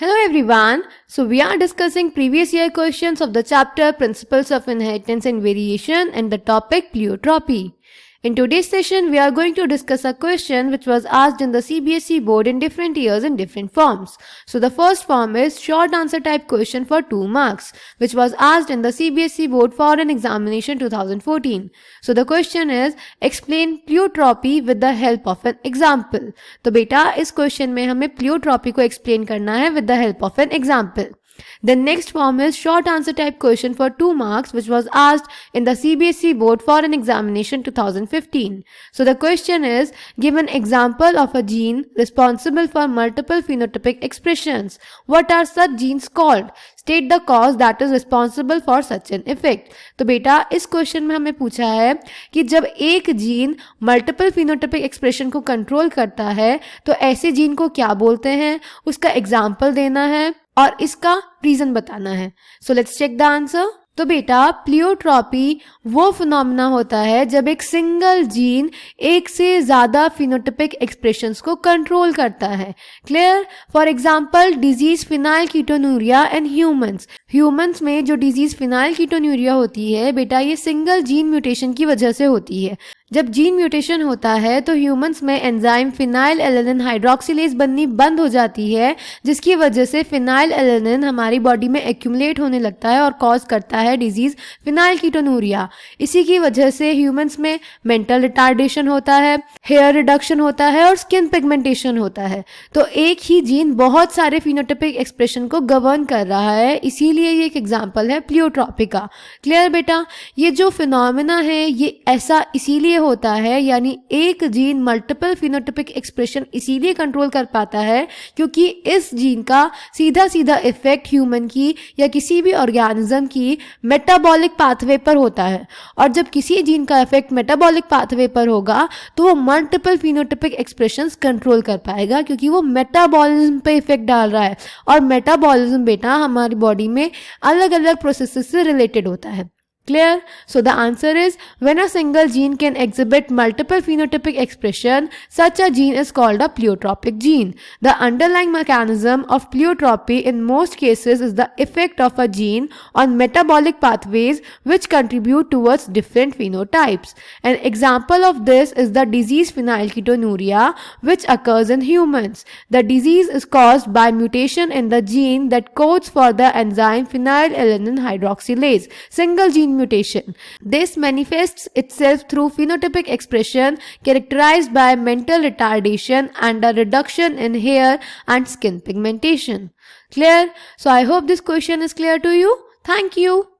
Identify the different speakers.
Speaker 1: Hello everyone. So we are discussing previous year questions of the chapter Principles of Inheritance and Variation and the topic Pleiotropy. In today's session, we are going to discuss a question which was asked in the CBSE board in different years in different forms. So the first form is short answer type question for 2 marks, which was asked in the CBSE board for an examination 2014. So the question is explain pleiotropy with the help of an example. तो बेटा इस question में हमें pleiotropy को explain करना है with the help of an example. The next form is short answer type question for 2 marks, which was asked in the CBSE board for an examination 2015. So the question is, give an example of a gene responsible for multiple phenotypic expressions. What are such genes called? State the cause that is responsible for such an effect. तो बेटा इस question में हमें पूछा है कि जब एक जीन मल्टीपल फिनोटाइपिक एक्सप्रेशन को कंट्रोल करता है तो ऐसे जीन को क्या बोलते हैं, उसका एग्जाम्पल देना है और इसका रीजन बताना है. So let's check the answer. तो बेटा प्लियोट्रॉपी वो फिनोमेना होता है जब एक सिंगल जीन एक से ज्यादा फिनोटाइपिक एक्सप्रेशंस को कंट्रोल करता है. Clear? For example disease phenylketonuria and humans में जो डिजीज फिनाइलकीटोन्यूरिया होती है बेटा ये सिंगल जीन म्यूटेशन की वजह से होती है. जब जीन म्यूटेशन होता है तो ह्यूमंस में एंजाइम फिनाइल एलेनिन हाइड्रोक्सिलेज बननी बंद हो जाती है, जिसकी वजह से फिनाइल एलेनिन हमारी बॉडी में एक्यूमुलेट होने लगता है और कॉज करता है डिजीज फिनाइलकीटोन्यूरिया. इसी की वजह से ह्यूमंस में मेंटल रिटार्डेशन होता है, हेयर रिडक्शन होता है और स्किन पिगमेंटेशन होता है. तो एक ही जीन बहुत सारे फिनोटाइपिक एक्सप्रेशन को गवर्न कर रहा है, इसीलिए ये एक एग्जाम्पल है प्लियोट्रॉपी का. क्लियर बेटा? ये जो फिनोमेना है ये ऐसा इसीलिए होता है, यानी एक जीन मल्टीपल फिनोटाइपिक एक्सप्रेशन इसीलिए कंट्रोल कर पाता है क्योंकि इस जीन का सीधा सीधा इफेक्ट ह्यूमन की या किसी भी ऑर्गेनिज्म की मेटाबॉलिक पाथवे पर होता है. और जब किसी जीन का इफेक्ट मेटाबॉलिक पाथवे पर होगा तो वो मल्टीपल फिनोटाइपिक एक्सप्रेशंस कंट्रोल कर पाएगा क्योंकि वो मेटाबॉलिज्म पे इफेक्ट डाल रहा है. और मेटाबॉलिज्म बेटा हमारी बॉडी में अलग अलग प्रोसेसेस से रिलेटेड होता है. Clear? So the answer is when a single gene can exhibit multiple phenotypic expression, such a gene is called a pleiotropic gene. The underlying mechanism of pleiotropy in most cases is the effect of a gene on metabolic pathways which contribute towards different phenotypes. An example of this is the disease phenylketonuria which occurs in humans. The disease is caused by mutation in the gene that codes for the enzyme phenylalanine hydroxylase, single gene mutation. This manifests itself through phenotypic expression characterized by mental retardation and a reduction in hair and skin pigmentation. Clear? So I hope this question is clear to you. Thank you.